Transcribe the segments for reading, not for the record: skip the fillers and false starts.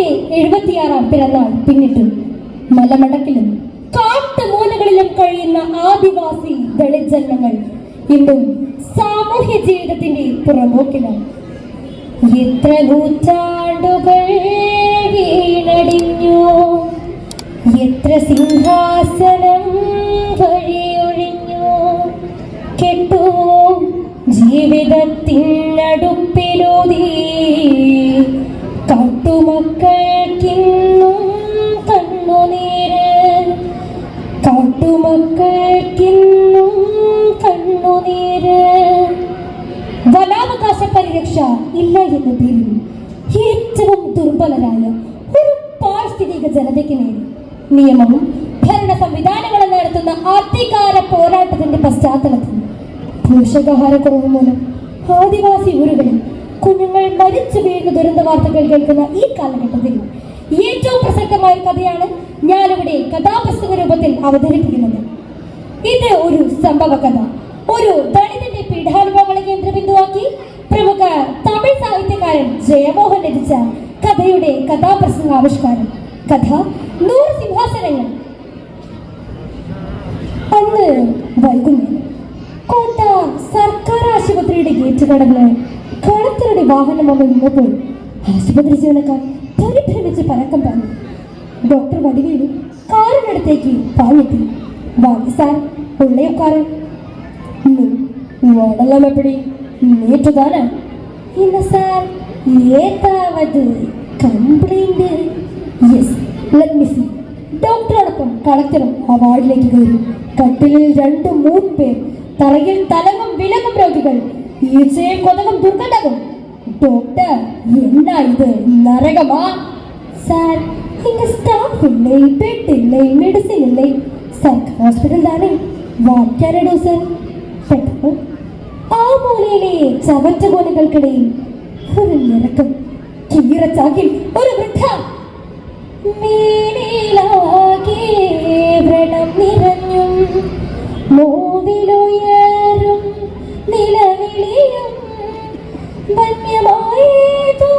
തന്റെ 76-ാം പിറന്നാൾ പിന്നിട്ടു. മലമടക്കിലും കാട്ടുമൂലകളിലും കഴിയുന്ന ആദിവാസി ദളിത് ജന്മങ്ങൾ ഇന്നും സാമൂഹ്യ ജീവിതത്തിന്റെ പുറമോക്കിലാണ്. എത്ര നൂറ്റാണ്ടുകൾ വീണടിഞ്ഞു, എത്ര സിംഹാസനം വഴിയൊഴിഞ്ഞു, കെട്ടു ജീവിതത്തിനടുപ്പിലൂതി കാട്ടുമക്കൾക്കിന്നും കണ്ണുനീര്, കാട്ടുമക്കൾക്കിന്നും കണ്ണുനീര്. വനാവകാശ പരിരക്ഷ ഇല്ല എന്ന പേരിൽ ഏറ്റവും ദുർബലരായ ഒരു പാരിസ്ഥിതിക ജനതയ്ക്ക് നേരെ നിയമവും ഭരണ സംവിധാനങ്ങളും നടത്തുന്ന അധികാര പോരാട്ടത്തിന്റെ പശ്ചാത്തലത്തിൽ പോഷകാഹാരക്കുറവ് മൂലം ആദിവാസി ഊരുകളിൽ കുഞ്ഞുങ്ങൾ മരിച്ചു വീഴുന്ന ദുരന്ത വാർത്തകൾ കേൾക്കുന്ന ഈ കാലഘട്ടത്തിൽ ഏറ്റവും പ്രസക്തമായ കഥയാണ് ഞാനിവിടെ കഥാപുസ്തക രൂപത്തിൽ അവതരിപ്പിക്കുന്നത്. ഇത് ഒരു സംഭവ കഥ. ഒരു ദളിതന്റെ പീഡാനുഭവങ്ങളെ കേന്ദ്രബിന്ദുവാക്കി പ്രമുഖ തമിഴ് സാഹിത്യകാരൻ ജയമോഹൻ രചിച്ച കഥയുടെ കഥാപ്രസംഗാവിഷ്കാരം. കഥ 100 സിംഹാസനങ്ങൾ. അന്ന് വൈകുന്നേരം കോട്ട സർക്കാർ ആശുപത്രിയുടെ ഗേറ്റ് കടന്ന് കളക്ടറുടെ വാഹനം വന്ന് നിന്നപ്പോൾ ആശുപത്രി ജീവനക്കാർ പരിഭ്രമിച്ച് പരക്കം പറഞ്ഞു. ഡോക്ടർ വടിവേലു കാറിനടുത്തേക്ക് പാഞ്ഞെത്തി. വാങ്ങി സാർ ഉള്ളയൊക്കാറ് உடலாம் எப்படி நேற்று தானே இல்லை சார் ஏதாவது complaint. Yes let me see. ഡോക്ടറോടൊപ്പം കളക്ടറും ആ വാർഡിലേക്ക് കയറി. കട്ടിലിൽ 2-3 പേർ, തറയിൽ തലങ്ങും വിലങ്ങും രോഗികൾ, ഈച്ചയും കൊതകും ദുർഗന്ധവും. ഡോക്ടർ എന്നാ ഇത് നരകമാ? സാർ ഇങ്ങ സ്റ്റാഫ് ഇല്ലേ, ബെഡ് ഇല്ലേ, മെഡിസിൻ ഇല്ലേ? സർക്കാർ ഹോസ്പിറ്റൽ താനേ, വായിക്കാനോ സാർ? പെട്ടെന്ന് ആ മൂലയിലെ ചവറ്റുകോലുകൾക്കിടയിൽ ഒരു നിരക്കം. കീറച്ചാക്കിൽ ഒരു വൃദ്ധ. മേനിലാകെ വ്രണം നിറഞ്ഞും നോവിലുയരും നിലവിളിയും വന്യമായേതോ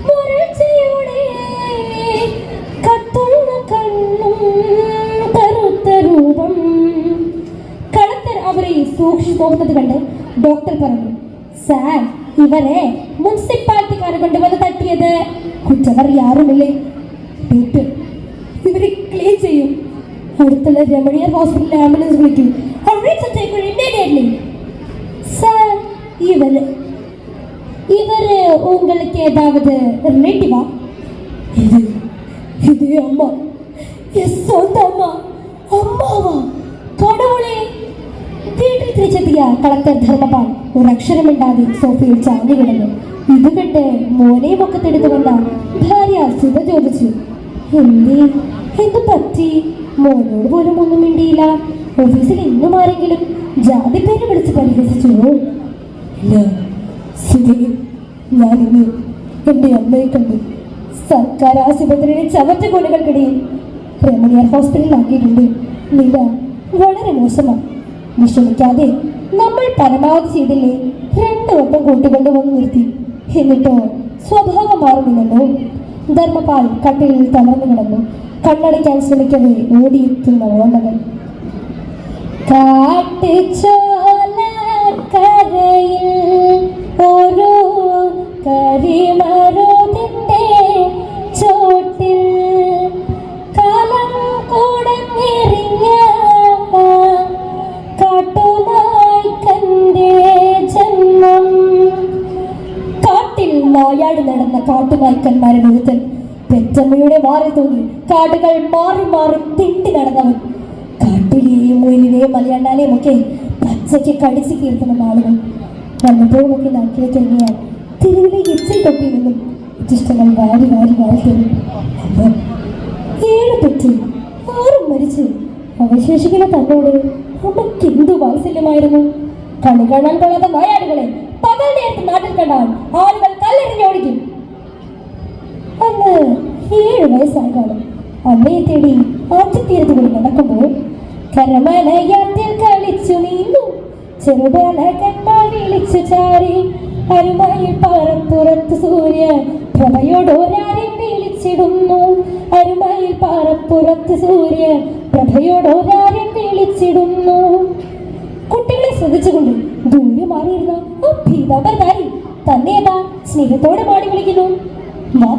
മുരൾച്ചയുടെ കത്തുന്ന കണ്ണും കറുത്ത രൂപം. കളക്ടർ അവരെ സൂക്ഷിച്ചു നോക്കുന്നത് കണ്ട് ഡോക്ടർ പറഞ്ഞു, സാർ ഇവരെ മുനിസിപ്പാലിറ്റിക്കാരെ കൊണ്ടുവന്ന് തട്ടിയത്. കുറ്റവർ യാറുമില്ലേ? ഇവരെ ക്ലീൻ ചെയ്യും. അടുത്തുള്ള രമണിയർ ഹോസ്പിറ്റലിൽ ആംബുലൻസ് വിളിക്കും. സാർ ഇവര് உங்களுக்கு ஏதாவது ரிலேட்டிவா? இது அம்மா, எஸ் சொந்த அம்மா. അമ്മാവാ കടവുളെ. വീട്ടിൽ തിരിച്ചെത്തിയ കളക്ടർ ധർമ്മപാൽ ഒരക്ഷരമിണ്ടാതെ സോഫയിൽ ചാഞ്ഞു കിടന്നു. ഇത് കണ്ട് മോനെ മുഖത്തെടുത്തു വന്ന ഭാര്യ സുധ ചോദിച്ചു, എന്ത് പറ്റി? മോനോട് പോലും ഒന്നും മിണ്ടിയില്ല. ഓഫീസിൽ ഇന്നും ആരെങ്കിലും ജാതി പേര് വിളിച്ച് പരിഹസിച്ചോ? ഇല്ല സുധേ, ഞാനിന്ന് എൻ്റെ അമ്മയെ കണ്ടു. സർക്കാർ ആശുപത്രിയിലെ ചവറ്റുകൊലകൾക്കിടയിൽ രമണിയർ ഹോസ്പിറ്റലിലാക്കിയിട്ടുണ്ട്. നില വളരെ മോശമാണ്. വിഷമിക്കാതെ നമ്മൾ പരമാവധി ചെയ്തില്ലേ? 2 വട്ടം കൂട്ടുകൊണ്ട് വന്ന് നിർത്തി. എന്നിട്ടോ സ്വഭാവം മാറുന്നില്ലല്ലോ. ധർമ്മപാൽ കട്ടിലിൽ തളർന്നു കിടന്നു. കണ്ണടയ്ക്കാൻ ശ്രമിക്കവേ ഓടിയെത്തുന്ന ഓർമ്മകൾ. കാട്ടുചോലക്കരയിൽ ഓരോ കരിമരുതിന്റെ ചോട്ടിൽ കാലം കൂടഞ്ഞെറിഞ്ഞ കാട്ടുനായ്ക്കന്റെ ജന്മം. കാട്ടിൽ നായാട് നടന്ന കാട്ടുനായ്ക്കന്മാരെ ഒരുത്തൻ പെറ്റമ്മയുടെ വാറിൽ തൂങ്ങി കാടുകൾ മാറി മാറി തിണ്ടി നടന്നവൻ. കാട്ടിലെയും മുയലിനെയും മലയണ്ണാനെയും ഒക്കെ പച്ചയ്ക്ക് കടിച്ചു കീർത്തുന്ന ആളുകൾ വല്ലപ്പോഴുമൊക്കെ നാട്ടിലേക്ക് ഇറങ്ങിയാൽ തെരുവിലെ എച്ചിൽ തൊട്ടിൽ നിന്നും ഉച്ചിഷ്ടങ്ങൾ വാരി വാരി വാരി തരും. 7 പെറ്റ് 6 മരിച്ച് അവശേഷിക്കുന്ന തന്നോട് അമ്മയ്ക്ക് എന്തു വാത്സല്യമായിരുന്നു. കണി കാണാൻ കൊള്ളാത്ത നായാടുകളെ പകൽ നേരത്ത് നാട്ടിൽ കണ്ടാൽ ആളുകൾ കല്ലെറിഞ്ഞോടിക്കും. അന്ന് 7 വയസ്സായി കാണും. അമ്മയെ തേടി ആറ്റത്തീരത്ത് കൂടി നടക്കുമ്പോൾ കരമനയാറ്റിൽ കളിച്ചു നീന്തു ചെറുബാലകന്മാർ വിളിച്ചു ചാരി. അരുമയിൽ പാറപ്പുറത്ത് സൂര്യ പ്രഭയോടോരാരെ വിളിച്ചിടുമ്പോൾ പുറത്ത് സൂര്യൻ പ്രഭയോടോരാരം വിളിച്ചിടുന്നു. കുട്ടികളെ ശ്രദ്ധിച്ചുകൊണ്ട് ദൂരെ മാറിയിരുന്ന ആ പീതാംബരധാരി തന്നെ ഏതാ സ്നേഹത്തോടെ പാടി വിളിക്കുന്നു. വാ,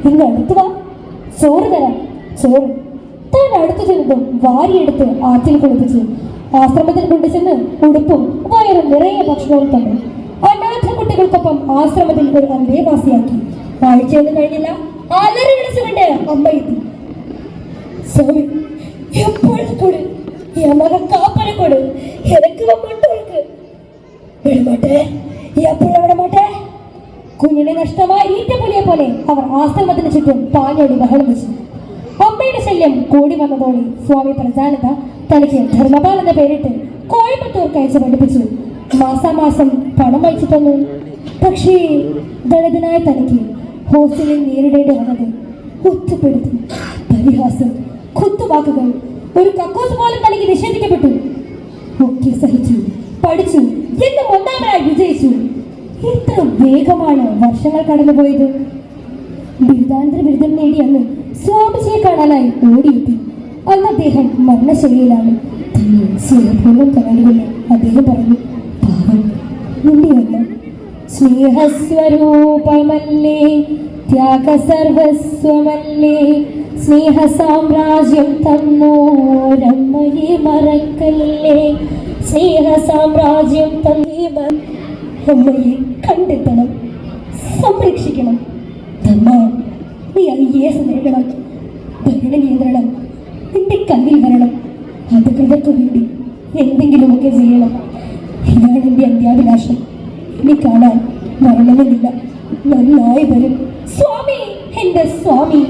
ഇങ്ങ് അടുത്ത് വാ, ചോറ് തരാം. ചോറ് താൻ അടുത്തു ചെന്നതും വാരിയെടുത്ത് ആറ്റിൽ കുളിപ്പിച്ച് ആശ്രമത്തിൽ കൊണ്ടുചെന്ന് ഉടുപ്പും വയറും നിറയെ ഭക്ഷണവും തന്നു. അനാഥ കുട്ടികൾക്കൊപ്പം ആശ്രമത്തിൽ ഒരു അന്തേവാസിയാക്കി. ആഴ്ചയൊന്നും കഴിഞ്ഞില്ല, അലറി വിളിച്ചുകൊണ്ട് അമ്മ എത്തി. സ്വാമി, എപ്പോഴും കൂടെ മകൻ കാപ്പനെ കൊട്, എനിക്ക് വന്നിട്ടോൾക്ക് വിടമാട്ടെ, എപ്പോഴും വിടമാട്ടെ. കുഞ്ഞിനെ നഷ്ടമായ ഈറ്റപ്പുലിയെ പോലെ അവർ ആശ്രമത്തിന് ചുറ്റും പാഞ്ഞോടി ബഹളം വെച്ചു. അമ്മയുടെ ശല്യം കൂടി വന്നതോടെ സ്വാമി പ്രജാനന്ദ തനിക്ക് ധർമ്മപാൽ എന്ന പേരിട്ട് കോയമ്പത്തൂർക്ക് അയച്ച് പഠിപ്പിച്ചു. മാസാമാസം പണം അയച്ചു തന്നു. പക്ഷേ ദളിതനായ തനിക്ക് ഹോസ്റ്റലിൽ നേരിടേണ്ടി വന്നത് ഒറ്റപ്പെടുത്തി, പരിഹാസം, കുത്തുവാക്കുകൾ, ഒരു കക്കൂസ് പോലും തനിക്ക് നിഷേധിക്കപ്പെട്ടു. ഒക്കെ സഹിച്ചു, പഠിച്ചു, എന്നും ഒന്നാമനായി വിജയിച്ചു. എത്ര വേഗമാണ് വർഷങ്ങൾ കടന്നുപോയത്. ബിരുദാന്തര ബിരുദം നേടി അന്ന് സ്വാമിജിയെ കാണാനായി ഓടിയെത്തി. അന്ന് അദ്ദേഹം മരണശൈലിയിലാണ്. തന്നെ സ്നേഹപൂർവ്വം കാണുമെന്ന് അദ്ദേഹം പറഞ്ഞു. പാവം, നിന്നെയല്ല, സ്നേഹസ്വരൂപമല്ലേ, ത്യാഗ സർവസ്വമല്ലേ, സ്നേഹ സാമ്രാജ്യം തന്നോരമ്മയെ മറക്കല്ലേ, സ്നേഹ സാമ്രാജ്യം തന്നേ അമ്മയെ കണ്ടെത്തണം, സംരക്ഷിക്കണം. ധർമ്മ, നീ IAS നേടണം. ഭരണ നിയന്ത്രണം നിന്റെ കയ്യിൽ വരണം. അധികൃതർക്ക് വേണ്ടി എന്തെങ്കിലുമൊക്കെ ചെയ്യണം. ഇതാണ് എൻ്റെ അന്ത്യാഭിലാഷം. ഇനി കാണാൻ മരണമെന്നില്ല, നന്നായി വരും. സ്വാമി, എൻ്റെ സ്വാമി.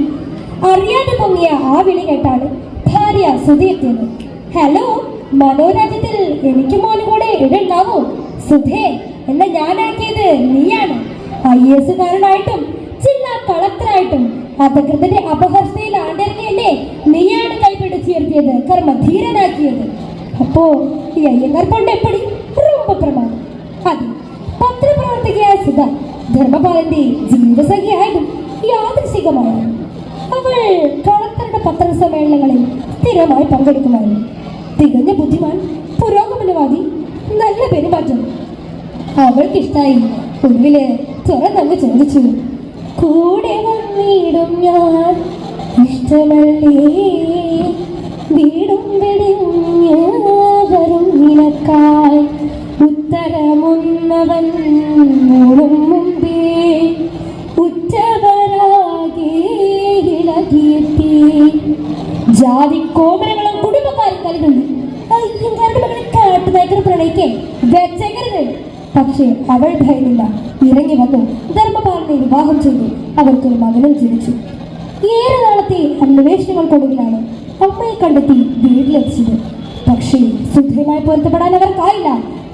അറിയാതെ പൊങ്ങിയ ആ വിളി കേട്ടാണ് ഭാര്യ സുധയെത്തിയത്. ഹലോ, മനോരാജ്യത്തിൽ എനിക്ക് മോനും കൂടെ ഇടുണ്ടാവോ? സുധേ എന്നെ ഞാനാക്കിയത് നീയാണ്. IAS കാരനായിട്ടും ജില്ലാ കളക്ടറായിട്ടും അധികൃതന്റെ അപഹർഷയിൽ ആണ്ടിറങ്ങിയല്ലേ നീയാണ് കൈപിടിച്ചുയർത്തിയത്, കർമ്മധീരനാക്കിയത്. അപ്പോ ഈ അയ്യങ്കാർ കൊണ്ട് എപ്പടി ரொம்ப പ്രമാണം. അത് പത്രപ്രവർത്തകയായ സുധ ധർമ്മപാലന്റെ ജീവിതസഖിയായതും യാദൃശികമാണ്. അവൾ കളക്ടറുടെ പത്രസമ്മേളനങ്ങളിൽ സ്ഥിരമായി പങ്കെടുക്കുമായിരുന്നു. തികഞ്ഞ ബുദ്ധിമാൻ, പുരോഗമനവാദി, നല്ല പെരുമാറ്റം. അവൾക്കിഷ്ടായി. ഒടുവില് തുറന്നങ്ങ് ചോദിച്ചു, കൂടെ വന്നിടും ഞാൻ ഇഷ്ടമല്ലേ, വീടും വെടിഞ്ഞ് വരും നിനക്കായി, ഉത്തരമുന്നവൻ മൂടും മുമ്പേ ഉച്ചവരാകെ ഇളകിയെത്തി. ജാതി കോമരങ്ങളും കുടുംബക്കാരും കലരുന്നു. അയ്യങ്കാരുടെ മകളെ കാട്ടുനായ്ക്കർ പ്രണയിക്കേ വെച്ചേക്കരുത്. പക്ഷേ അവൾ ഭയന്നില്ല. ഇറങ്ങി വന്നു ധർമ്മപാലനെ വിവാഹം ചെയ്തു. അവർക്കൊരു മകനും ജനിച്ചു. ഏറെ നാളത്തെ അന്വേഷണങ്ങൾക്കൊടുവിലാണ് അമ്മയെ കണ്ടെത്തി വീട്ടിലെത്തിച്ചത്. പക്ഷേ സുധയുമായി പൊരുത്തപ്പെടാൻ അവർക്കായില്ല.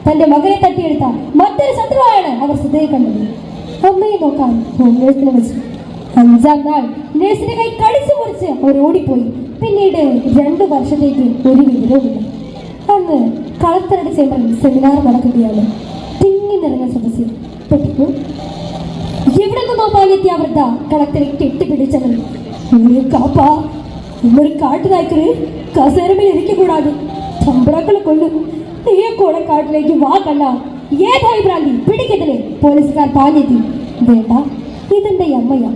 തന്റെ മകനെ തട്ടിയെടുത്ത മറ്റൊരു ശത്രുവായാണ് അവർ സുധയെ കണ്ടത്. അമ്മയെ നോക്കാൻ ഹോം നേഴ്സിനെ വെച്ചു. 5-ാം നാൾ നേഴ്സിന്റെ കൈ കടിച്ചു മുറിച്ച് അവർ ഓടിപ്പോയി. പിന്നീട് 2 വർഷത്തേക്ക് ഒരു വിവരവുമില്ല. അന്ന് കളക്ടറുടെ ചേംബറിൽ സെമിനാർ നടക്കുകയാണ്. തിങ്ങി നിറഞ്ഞ സദസ്സിൽ പെട്ടു. എവിടെ നിന്നോ പാലെത്തിയ വൃദ്ധ കളക്ടറെ കെട്ടിപ്പിടിച്ചത്. കാപ്പ, ഒരു കാട്ടുനായ്ക്കര് കസേരമേൽ ഇരിക്കക്കൂടാതെ ചമ്പറാക്കളെ കൊല്ലും. നീയെ കൂടെ കാട്ടിലേക്ക് വാ കണ്ട. ഏതായി ഭ്രാന്തി, പിടിക്കത്തില്ലേ? പോലീസുകാർ പാഞ്ഞെത്തി. വേണ്ട, ഇതെന്റെ അമ്മയാ.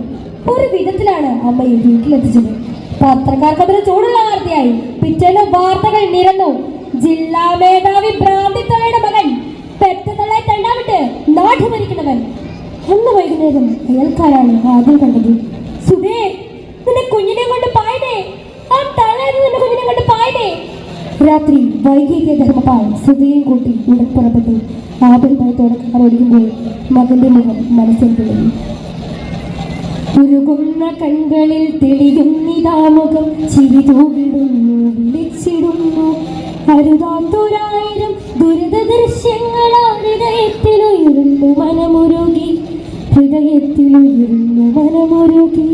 ഒരു വിധത്തിലാണ് അമ്മയെ വീട്ടിലെത്തിച്ചത്. പത്രക്കാർക്ക് അതൊരു ചൂടുള്ള വാർത്തയായി. പിറ്റേന്ന് വാർത്തകൾ നിരന്നു. ജില്ലാ മേധാവി ഭ്രാന്തിത്തളയുടെ മകൻ പെറ്റതള്ളായി തണ്ടാവിട്ട് നാട് ഭരിക്കുന്നവൻ. അന്ന് വൈകുന്നേരം അയൽക്കാരാണ് ആദ്യം കണ്ടത്. സുധേ, നിന്റെ കുഞ്ഞിനെ കൊണ്ട് പായതേ, ആ തള്ളായി നിന്റെ കുഞ്ഞിനെ കൊണ്ട് പായതേ. രാത്രി വൈകിയ ധർമ്മപാൽ സുധയും കൂട്ടി ഉടൻ പുറപ്പെട്ടു. ആപൽഭയത്തോടെ കാറോടിക്കുമ്പോൾ മകന്റെ മുഖം മനസ്സിൽ തെളിഞ്ഞു. ഉരുകുന്ന കൺകളിൽ തെളിയുന്നിതാ മുഖം, ചിരി തൂകിടുന്നു, വിളിച്ചിടുന്നു. അരുതാത്തൊരായിരം ദുരിത ദൃശ്യങ്ങൾ ഹൃദയത്തിലുയരുന്നു മനമുരുകി, ഹൃദയത്തിലുയരുന്നു മനമുരുകി.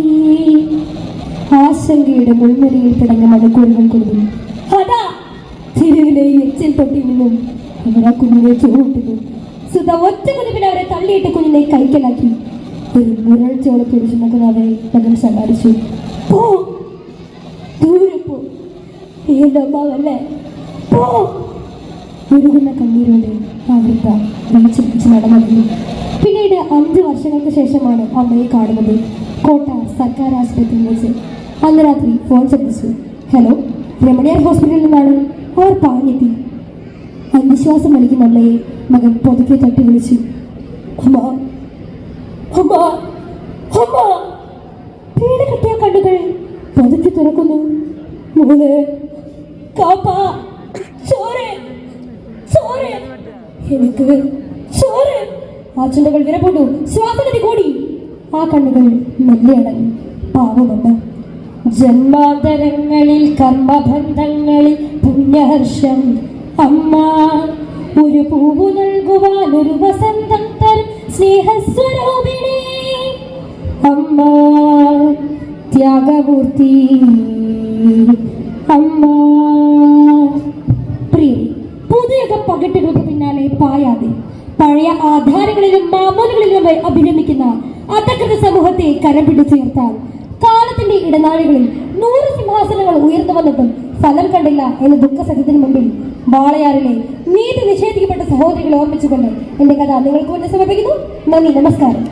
ആശങ്കയുടെ മുൾമുനയിൽ കിടന്ന മഴക്കൂറുകൾ കൊടുത്തു. അതാ തിരുവിലെ എച്ചിൽ തൊട്ടിൽ നിന്നും അവരാ കുഞ്ഞിനെ ചോട്ടിട്ടു. സുധ ഒറ്റ കുതിപ്പിന് അവരെ തള്ളിയിട്ട് കുഞ്ഞിനെ കൈക്കലാക്കി. ഒരു മുരൾച്ചോടെ പിടിച്ചു നോക്കുന്നവരെ മകൻ സമ്മാനിച്ചു. ദൂരെ എന്റെ അമ്മാവല്ലേ? പോ. ഉരുകുന്ന കണ്ണീരോടെ ആ വൃദ്ധ വിളിച്ചു നടന്നു. പിന്നീട് 5 വർഷങ്ങൾക്ക് ശേഷമാണ് അമ്മയെ കാണുന്നത് കോട്ട സർക്കാർ ആശുപത്രിയിൽ വെച്ച്. അന്ന് രാത്രി ഫോൺ ശബ്ദിച്ചു. ഹലോ, രമണിയാർ ഹോസ്പിറ്റലിൽ നിന്നാണ്. അവർ പറഞ്ഞെത്തി. അന്ധവിശ്വാസം വലിക്കുന്ന അമ്മയെ മകൻ പൊതുക്കെ തട്ടി വിളിച്ചു. അമ്മ, അമ്മ, അമ്മ. വീട് കെട്ടിയ കണ്ണുകൾ പൊതുക്കെ തുറക്കുന്നു. മോള്, കാപ്പ, ചോറ്, ചോറ്, എനിക്ക് ചോറ്. ആ ചുണ്ടകൾ വിരപ്പെട്ടു, ശ്വാസഗതി കൂടി. ആ കണ്ണുകൾ മെല്ലെ അടങ്ങി. പാവമമ്മ. ജന്മാന്തരങ്ങളിൽ കർമ്മബന്ധങ്ങളിൽ പുണ്യഹർഷം അമ്മ. ഒരു പൂവു നൽകുവാൻ ഒരു വസന്തം തരും സ്നേഹസ്വരൂപിണി അമ്മ. ത്യാഗമൂർത്തി അമ്മ. പ്രിയ, പുതിയ പകിട്ടുകൾക്ക് പിന്നാലെ പായാതെ പഴയ ആധാരങ്ങളിലും മാമൂലുകളിലും അഭിരമിക്കുന്ന അധകൃത സമൂഹത്തെ കരം പിടിച്ചുയർത്താൻ കാലത്തിന്റെ ഇടനാഴികളിൽ 100 സിംഹാസനങ്ങൾ ഉയർന്നു വന്നിട്ടും ഫലം കണ്ടില്ല എന്ന ദുഃഖസത്യത്തിന് മുമ്പിൽ വാളയാറിലെ നീതി നിഷേധിക്കപ്പെട്ട സഹോദരികളെ ഓർമ്മിച്ചുകൊണ്ട് എന്റെ കഥ നിങ്ങൾക്ക് മുന്നിൽ സമർപ്പിക്കുന്നു. നന്ദി, നമസ്കാരം.